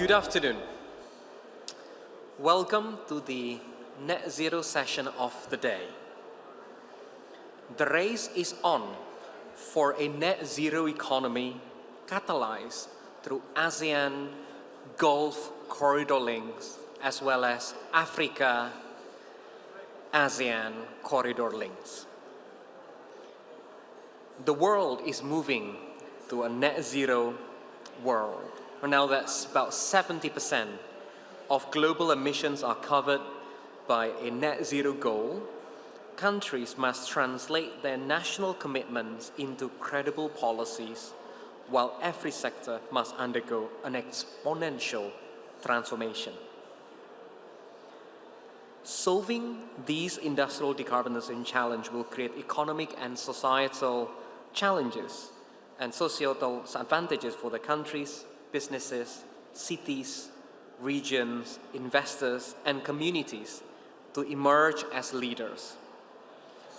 Good afternoon. Welcome to the Net Zero session of the day. The race is on for a net zero economy catalyzed through ASEAN Gulf corridor links as well as Africa ASEAN corridor links. The world is moving to a net zero world. Now that's about 70% of global emissions are covered by a net zero goal. Countries must translate their national commitments into credible policies, while every sector must undergo an exponential transformation. Solving these industrial decarbonization challenges will create economic and societal challenges and societal advantages for the countries, businesses, cities, regions, investors, and communities to emerge as leaders.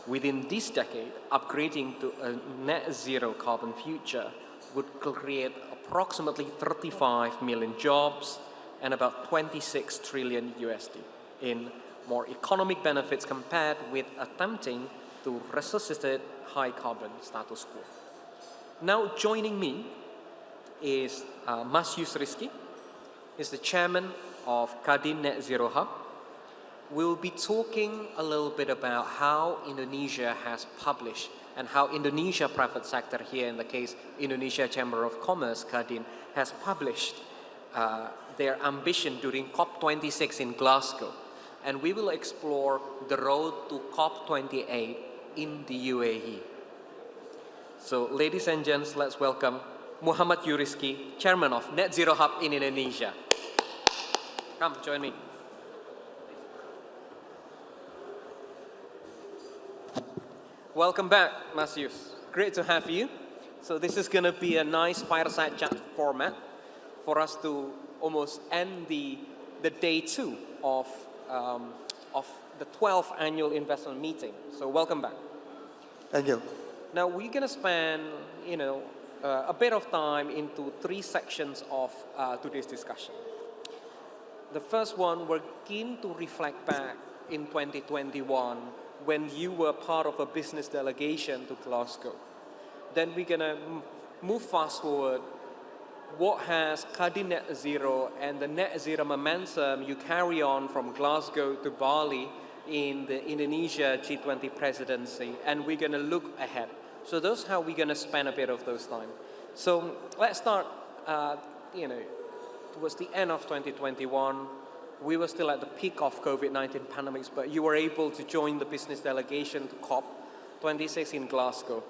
Within this decade, upgrading to a net zero carbon future would create approximately 35 million jobs and about 26 trillion USD in more economic benefits compared with attempting to resuscitate high carbon status quo. Now joining me is Mas Yusriski. He's the chairman of Kadin Net Zero Hub. We'll be talking a little bit about how Indonesia has published and how Indonesia private sector here, in the case Indonesia Chamber of Commerce, Kadin, has published their ambition during COP26 in Glasgow. And we will explore the road to COP28 in the UAE. So ladies and gents, let's welcome Muhammad Yuriski, chairman of Net Zero Hub in Indonesia. Come, join me. Welcome back, Mas Yus. Great to have you. So this is going to be a nice fireside chat format for us to almost end the day two of the 12th annual investment meeting. So welcome back. Thank you. Now we're going to spend, a bit of time into three sections of today's discussion. The first one, we're keen to reflect back in 2021 when you were part of a business delegation to Glasgow. Then we're going to move fast forward. What has Kadin Net Zero and the Net Zero momentum you carry on from Glasgow to Bali in the Indonesia G20 presidency, and we're going to look ahead. So that's how we're going to spend a bit of those time. So let's start, towards the end of 2021, we were still at the peak of COVID-19 pandemics, but you were able to join the business delegation to COP26 in Glasgow.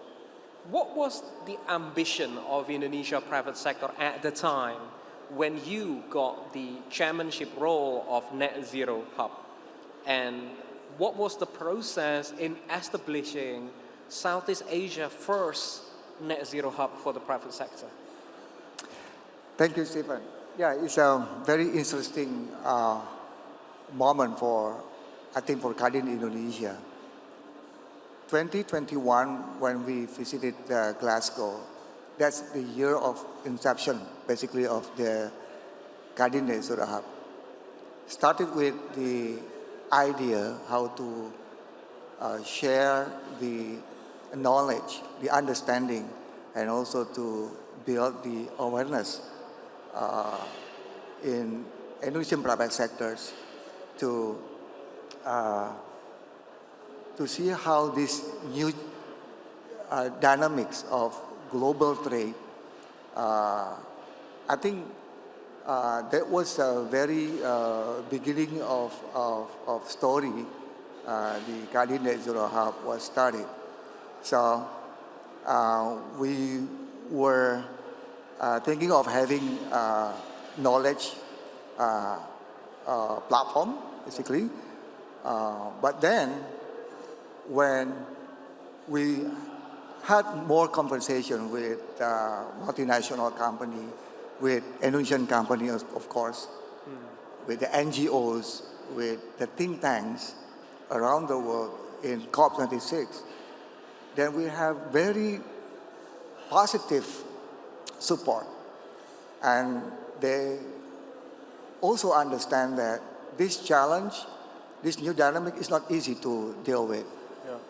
What was the ambition of Indonesia private sector at the time when you got the chairmanship role of Net Zero Hub? And what was the process in establishing Southeast Asia first Net Zero Hub for the private sector? Thank you, Stephen. Yeah, it's a very interesting moment for Kadin Indonesia. 2021, when we visited Glasgow, that's the year of inception, basically, of the Kadin Net Zero Hub. Started with the idea how to share the knowledge, the understanding, and also to build the awareness in Indonesian private sectors to see how this new dynamics of global trade, I think that was a very beginning of story. The Kadin Net Zero Hub was started. So we were thinking of having knowledge platform, basically. But then, when we had more conversation with multinational company, with Indonesian companies, of course, with the NGOs, with the think tanks around the world in COP26, then we have very positive support. And they also understand that this challenge, this new dynamic is not easy to deal with,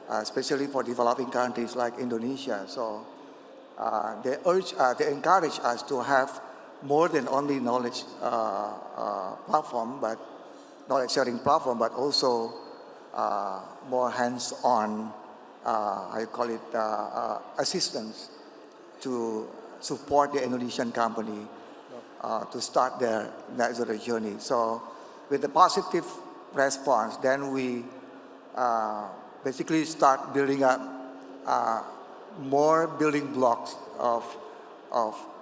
especially for developing countries like Indonesia. So they encourage us to have more than only knowledge platform, but knowledge sharing platform, but also more hands-on, I call it assistance to support the Indonesian company to start their net zero journey. So with the positive response, then we basically start building up more building blocks of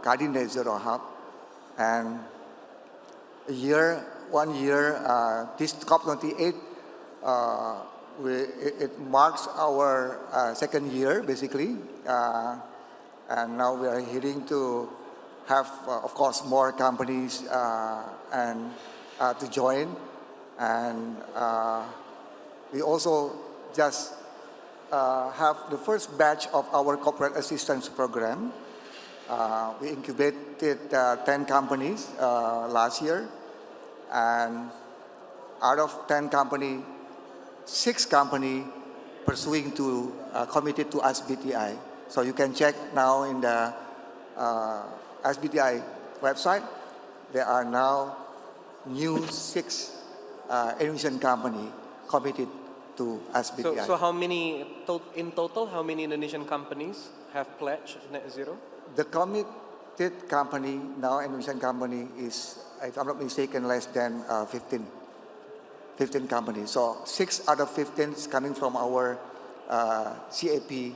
Guardian Net Zero Hub. And one year, this COP28, it marks our second year, basically. And now we are heading to have, of course, more companies and to join. And we also just have the first batch of our corporate assistance program. We incubated 10 companies last year. And out of 10 companies, 6 companies pursuing to committed to SBTI. So you can check now in the SBTI website. There are now new 6 Indonesian companies committed to SBTI. So how many, in total, how many Indonesian companies have pledged net zero? The committed company, now Indonesian company, is, if I'm not mistaken, less than 15 companies. So 6 out of 15 is coming from our CAP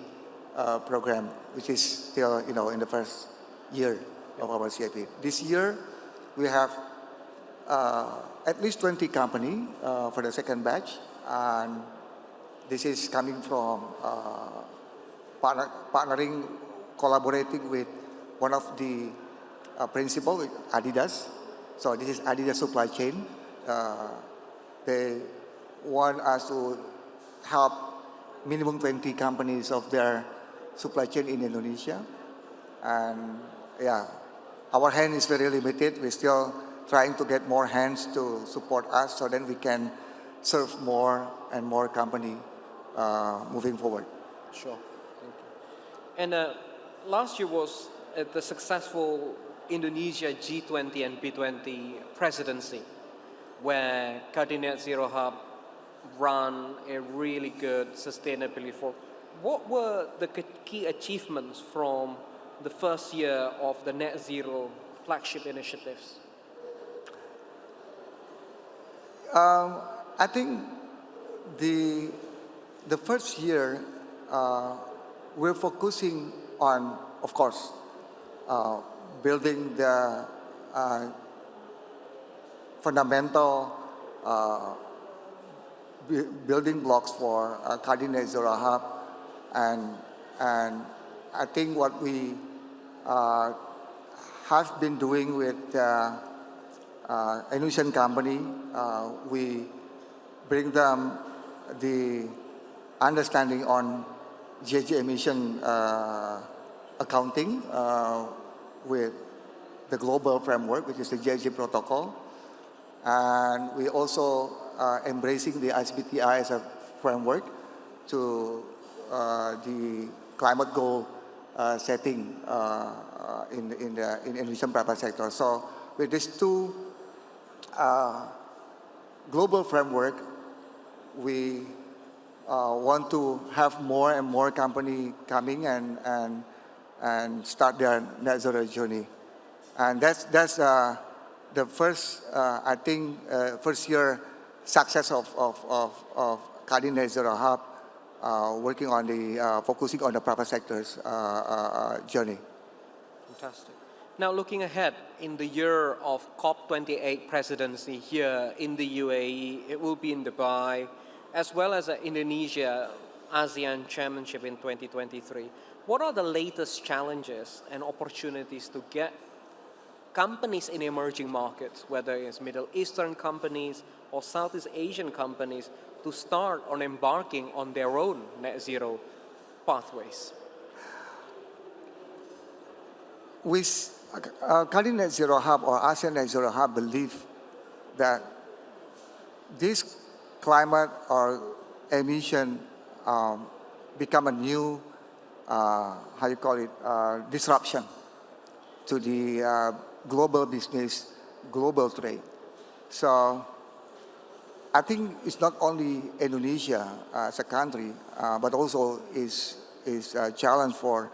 program, which is still, in the first year of our CAP. This year, we have at least 20 companies for the second batch, and this is coming from partnering, collaborating with one of the principal, Adidas. So this is Adidas supply chain. They want us to help minimum 20 companies of their supply chain in Indonesia. And yeah, our hand is very limited. We're still trying to get more hands to support us so then we can serve more and more company moving forward. Sure, thank you. And last year was the successful Indonesia G20 and B20 presidency, where Guardian Net Zero Hub ran a really good sustainability for. What were the key achievements from the first year of the Net Zero flagship initiatives? I think the first year we're focusing on, of course, building the fundamental building blocks for Guardian Net Zero Hub, and I think what we have been doing with Indonesian company, we bring them the understanding on GHG emission accounting with the global framework, which is the GHG protocol. And we also embracing the SBTI as a framework to the climate goal setting in Indonesian private sector. So with these two global framework, we want to have more and more company coming and start their net zero journey. And that's the first, I think, first year success of Guardian Net Zero Hub, working on the, focusing on the private sector's journey. Fantastic. Now looking ahead, in the year of COP28 presidency here in the UAE, it will be in Dubai, as well as Indonesia ASEAN chairmanship in 2023. What are the latest challenges and opportunities to get companies in emerging markets, whether it's Middle Eastern companies or Southeast Asian companies, to start on embarking on their own net zero pathways? With Guardian Net Zero Hub or ASEAN Net Zero Hub, believe that this climate or emission become a new, how you call it, disruption to the global business, global trade. So I think it's not only Indonesia as a country, but also is a challenge for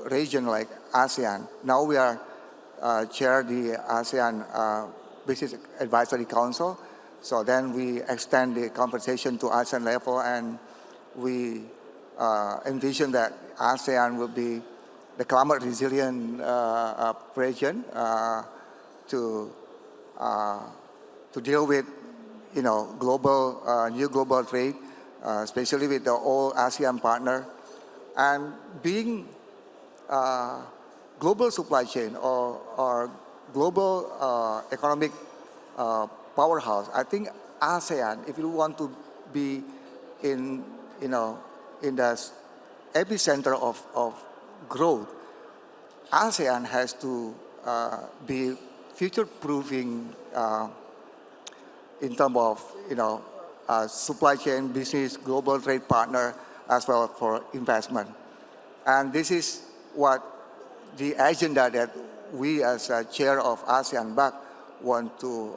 region like ASEAN. Now we are chair the ASEAN Business Advisory Council. So then we extend the conversation to ASEAN level, and we envision that ASEAN will be the climate resilient region to deal with, global new global trade, especially with the all ASEAN partner, and being global supply chain or global economic powerhouse. I think ASEAN, if you want to be in the epicenter of growth, ASEAN has to be future-proofing in terms of supply chain, business, global trade partner, as well for investment. And this is what the agenda that we as chair of ASEAN BAC want to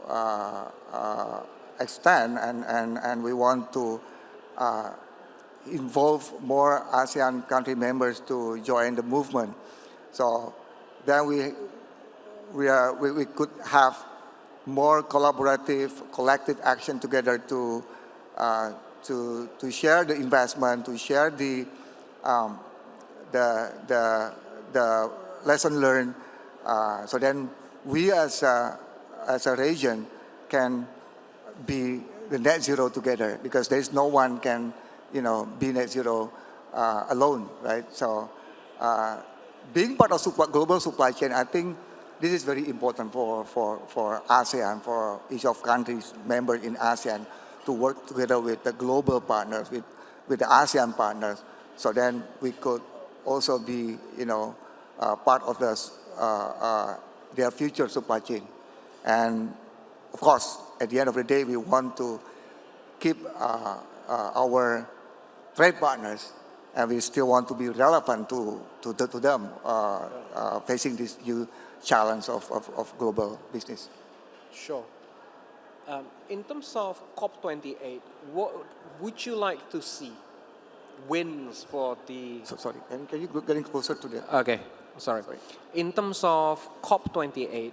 extend, and we want to involve more ASEAN country members to join the movement. So then we could have more collaborative, collective action together to share the investment, to share the lesson learned. So then we as a region can be the net zero together, because there's no one can be net zero alone, right? So being part of global supply chain, I think this is very important for ASEAN, for each of countries members in ASEAN to work together with the global partners, with the ASEAN partners. So then we could also be part of their future supply chain. And of course, at the end of the day, we want to keep our trade partners, and we still want to be relevant to them facing this new challenge of global business. Sure. In terms of COP28, what would you like to see wins for the... Sorry, can you get closer to the... Okay, sorry. In terms of COP28,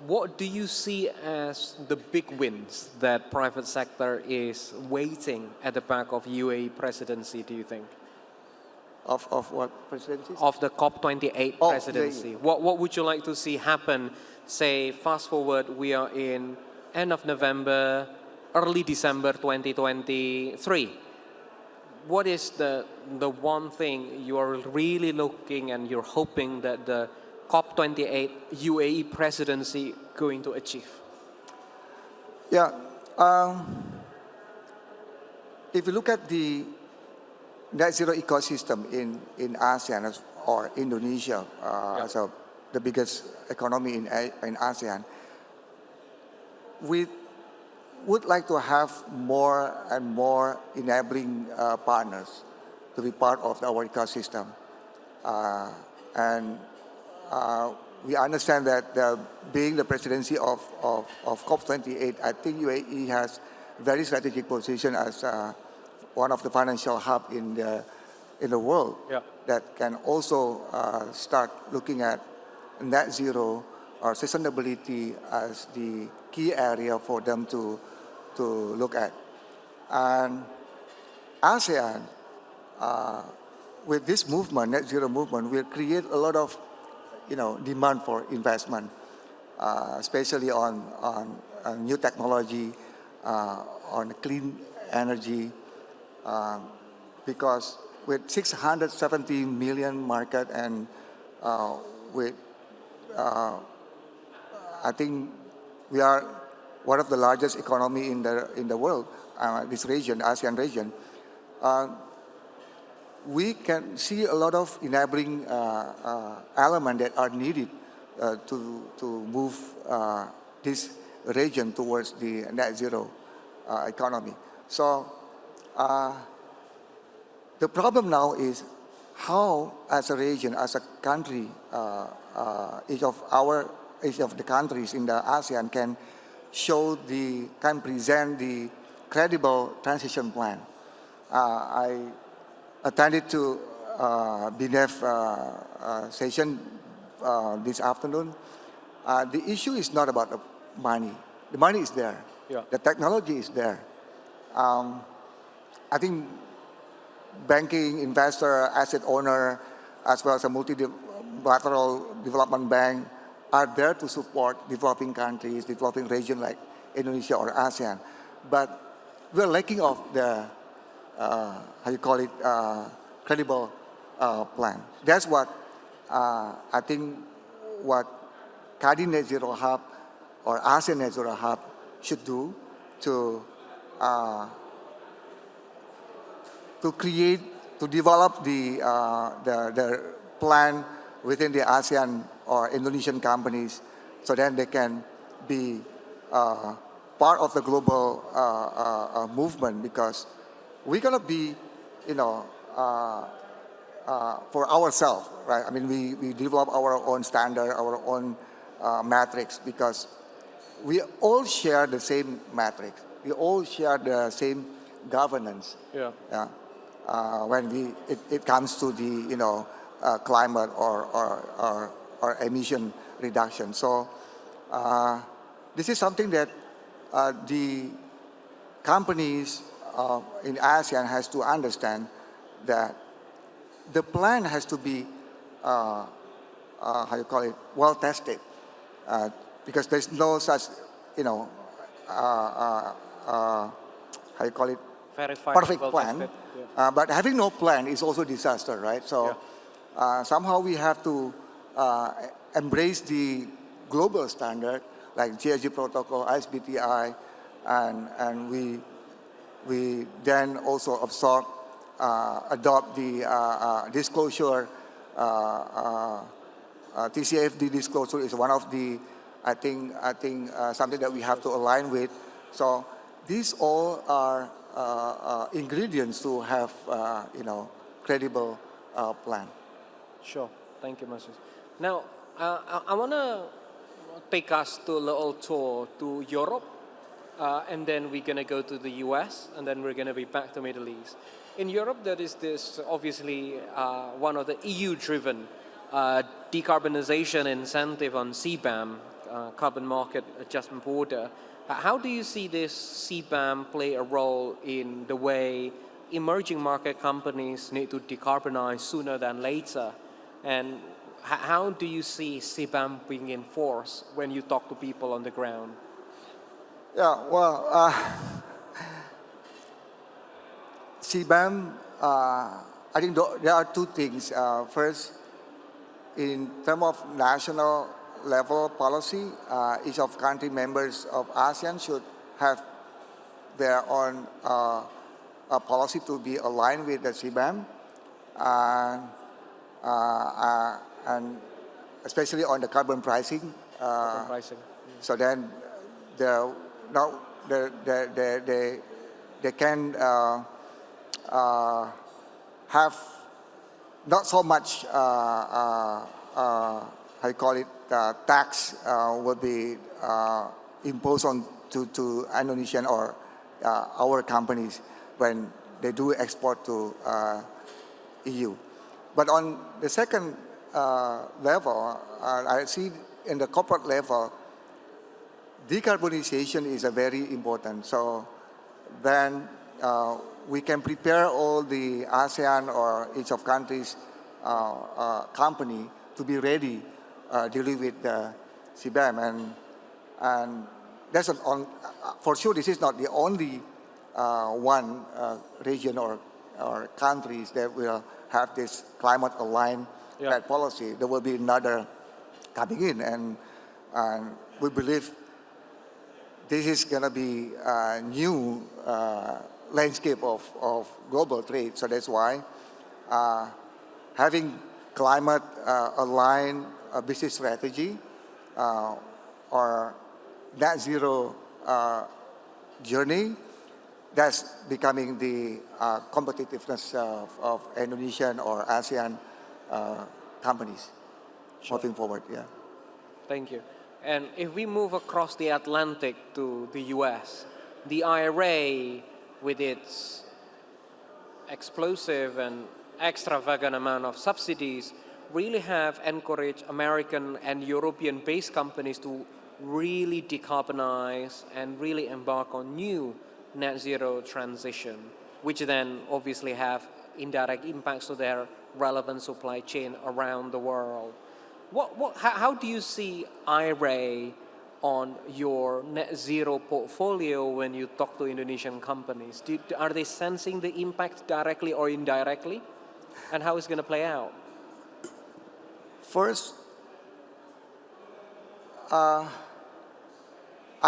what do you see as the big wins that private sector is waiting at the back of UAE presidency, do you think? Of what presidency? Of the COP28 presidency. Yeah. What would you like to see happen? Say, fast forward, we are in end of November, early December 2023. What is the one thing you are really looking and you're hoping that the COP28 UAE presidency going to achieve? Yeah, if you look at the net zero ecosystem in ASEAN or Indonesia as the biggest economy in ASEAN, we would like to have more and more enabling partners to be part of our ecosystem. And we understand that being the presidency of COP28, I think UAE has very strategic position as one of the financial hub in the world that can also start looking at net zero or sustainability as the key area for them to look at. And ASEAN, with this movement, net zero movement, will create a lot of demand for investment, especially on new technology, on clean energy, because with 670 million market and with I think we are one of the largest economy in the world, this region, ASEAN region. We can see a lot of enabling elements that are needed to move this region towards the net zero economy. So the problem now is how, as a region, as a country, each of the countries in the ASEAN can can present the credible transition plan. I attended to BNF session this afternoon. The issue is not about the money. The money is there. Yeah. The technology is there. I think banking, investor, asset owner, as well as a multilateral development bank are there to support developing countries, developing regions like Indonesia or ASEAN. But we're lacking of the, credible plan. That's what I think what Cadi Net Zero Hub or ASEAN Net Zero Hub should do to develop the plan within the ASEAN or Indonesian companies, so then they can be part of the global movement, because we're gonna be, for ourselves, right? I mean, we develop our own standard, our own matrix, because we all share the same matrix. We all share the same governance. Yeah. When it comes to the climate or emission reduction. So this is something that the companies in ASEAN has to understand, that the plan has to be well tested, because there's no such Verified, perfect well plan. tested. Yeah. But having no plan is also disaster, right? So somehow we have to embrace the global standard like GSG protocol, ISBTI, and we then also adopt the disclosure. TCFD disclosure is one of the, I think something that we have to align with. So these all are ingredients to have credible plan. Sure. Thank you, Moses. Now, I want to take us to a little tour to Europe, and then we're going to go to the US, and then we're going to be back to Middle East. In Europe, there is this, obviously, one of the EU-driven decarbonization incentive on CBAM, Carbon Market Adjustment Border. How do you see this CBAM play a role in the way emerging market companies need to decarbonize sooner than later? And how do you see CBAM being enforced when you talk to people on the ground? Yeah, well, CBAM, I think there are two things. First, in terms of national level policy, each of country members of ASEAN should have their own policy to be aligned with the CBAM, and especially on the carbon pricing. Carbon pricing. So then they can have not so much tax will be imposed on to Indonesian or our companies when they do export to EU. But on the second level, I see in the corporate level, decarbonization is a very important. So then we can prepare all the ASEAN or each of countries company to be ready dealing with the CBAM, and that's for sure. This is not the only one region or countries that will have this climate aligned policy. There will be another coming in, and we believe this is going to be a new landscape of global trade. So that's why having climate aligned business strategy or net zero journey, that's becoming the competitiveness of Indonesian or ASEAN companies moving forward. Yeah. Thank you. And if we move across the Atlantic to the US, the IRA, with its explosive and extravagant amount of subsidies, really have encouraged American and European-based companies to really decarbonize and really embark on new net zero transition, which then obviously have indirect impacts to their relevant supply chain around the world. How do you see IRA on your net zero portfolio when you talk to Indonesian companies? Are they sensing the impact directly or indirectly? And how it's going to play out? First, I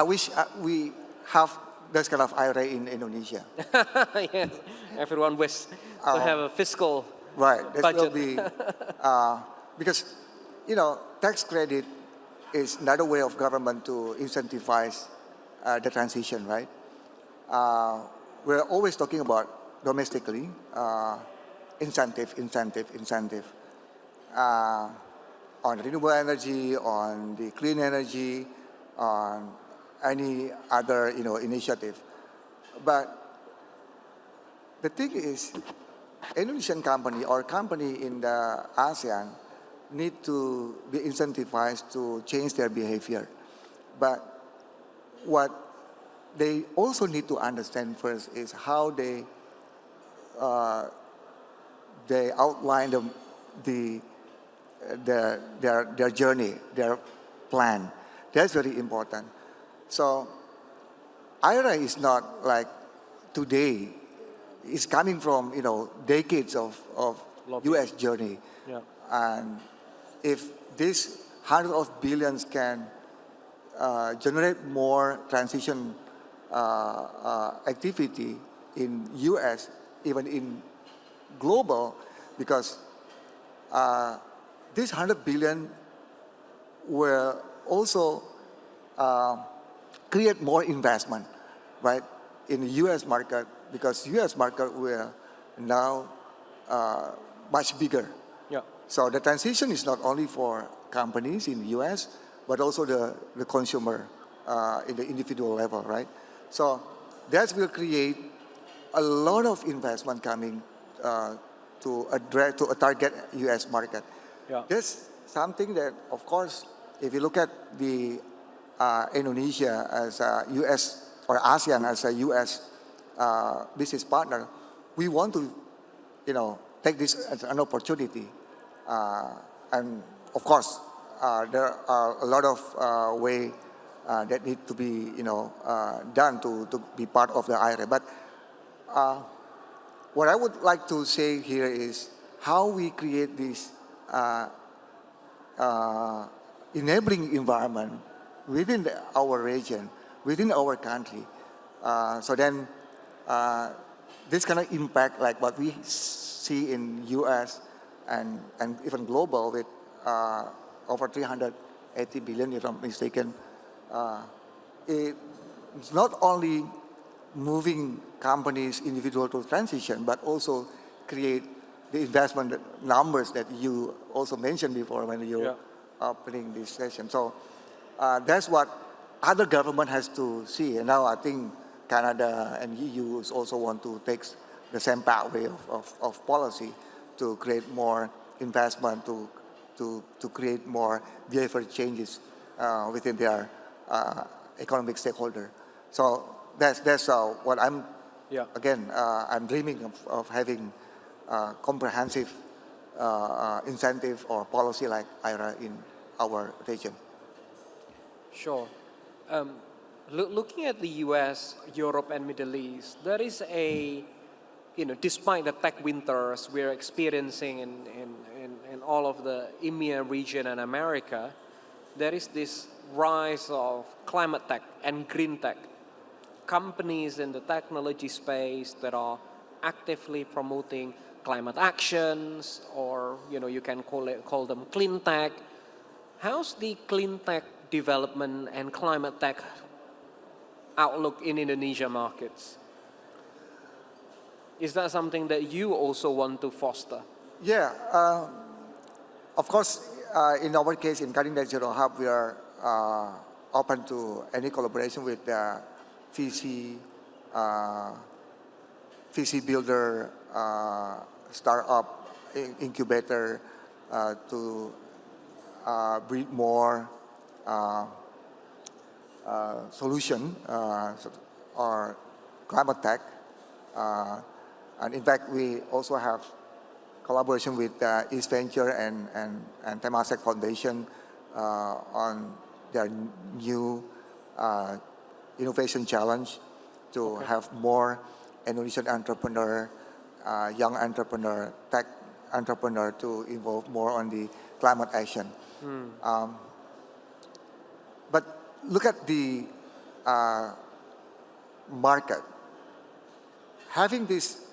wish we have this kind of IRA in Indonesia. Yes, everyone wishes to have a fiscal Right, this will budget. be, because, tax credit is another way of government to incentivize the transition, right? We're always talking about domestically, incentive, on renewable energy, on the clean energy, on any other, initiative. But the thing is, Indonesian company or company in the ASEAN need to be incentivized to change their behavior. But what they also need to understand first is how they outline their journey, their plan. That's very important. So IRA is not like today. It's coming from decades of U.S. journey. Yeah. And if this hundreds of billions can generate more transition activity in U.S., even in global, because this 100 billion will also create more investment, right, in the U.S. market, because U.S. market will now much bigger. Yeah. So the transition is not only for companies in the U.S., but also the consumer in the individual level, right? So that will create a lot of investment coming to a target U.S. market. Yeah. That's something that, of course, if you look at the Indonesia as a U.S. or ASEAN as a U.S. Business partner, we want to, take this as an opportunity. And of course, there are a lot of ways that need to be, done to be part of the IRA. But what I would like to say here is how we create this enabling environment within our region, within our country. So then this kind of impact, like what we see in U.S. and even global with over 380 billion, if I'm not mistaken, it's not only moving companies, individual to transition, but also create the investment numbers that you also mentioned before when you opening this session. So that's what other government has to see. And now I think Canada and EU also want to take the same pathway of policy to create more investment, to create more behavior changes within their economic stakeholder. So that's what I'm, again, I'm dreaming of having comprehensive incentive or policy like IRA in our region. Sure. Looking at the US, Europe, and Middle East, there is a, despite the tech winters we're experiencing in all of the EMEA region and America, there is this rise of climate tech and green tech. Companies in the technology space that are actively promoting climate actions, or you can call them clean tech. How's the clean tech development and climate tech outlook in Indonesia markets? Is that something that you also want to foster? Yeah, of course, in our case, in Cutting Edge Zero Hub, we are open to any collaboration with the VC, VC builder, startup, incubator to breed more solution or climate tech. And in fact, we also have collaboration with East Venture and Temasek Foundation on their new innovation challenge to have more Indonesian entrepreneur, young entrepreneur, tech entrepreneur to involve more on the climate action. But look at the market. Having this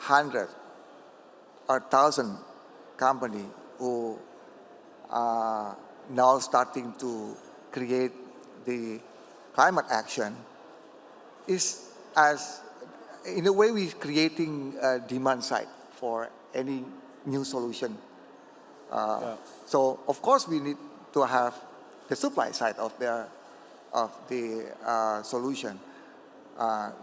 100 or 1,000 company who are now starting to create the climate action is as, in a way, we're creating a demand side for any new solution. So, of course, we need to have the supply side of the solution.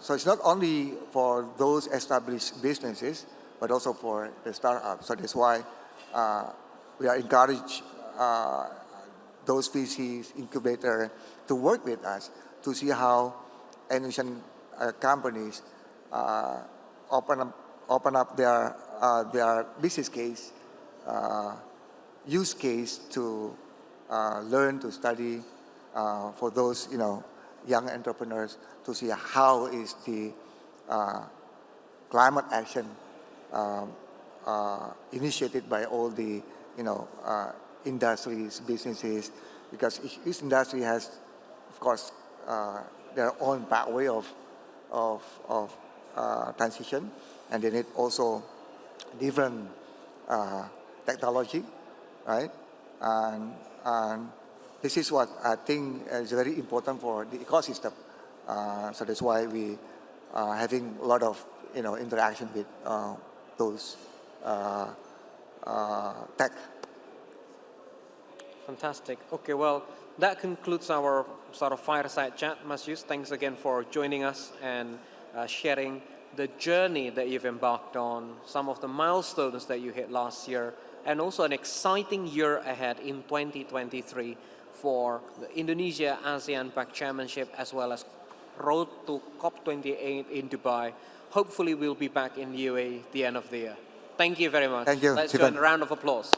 So it's not only for those established businesses, but also for the startups. So that's why we are encourage those VCs, incubator, to work with us to see how Indonesian companies open up their business case, use case to learn, to study for those young entrepreneurs to see how is the climate action initiated by all the industries, businesses, because each industry has, of course, their own pathway of transition, and they need also different technology, right? And this is what I think is very important for the ecosystem. So that's why we are having a lot of interaction with those tech. Fantastic. Okay, well, that concludes our sort of fireside chat. Mas Yus, thanks again for joining us and sharing the journey that you've embarked on, some of the milestones that you hit last year, and also an exciting year ahead in 2023 for the Indonesia ASEAN Pact Chairmanship as well as road to COP28 in Dubai. Hopefully we'll be back in UAE at the end of the year. Thank you very much. Thank you, Let's Stephen. join a round of applause.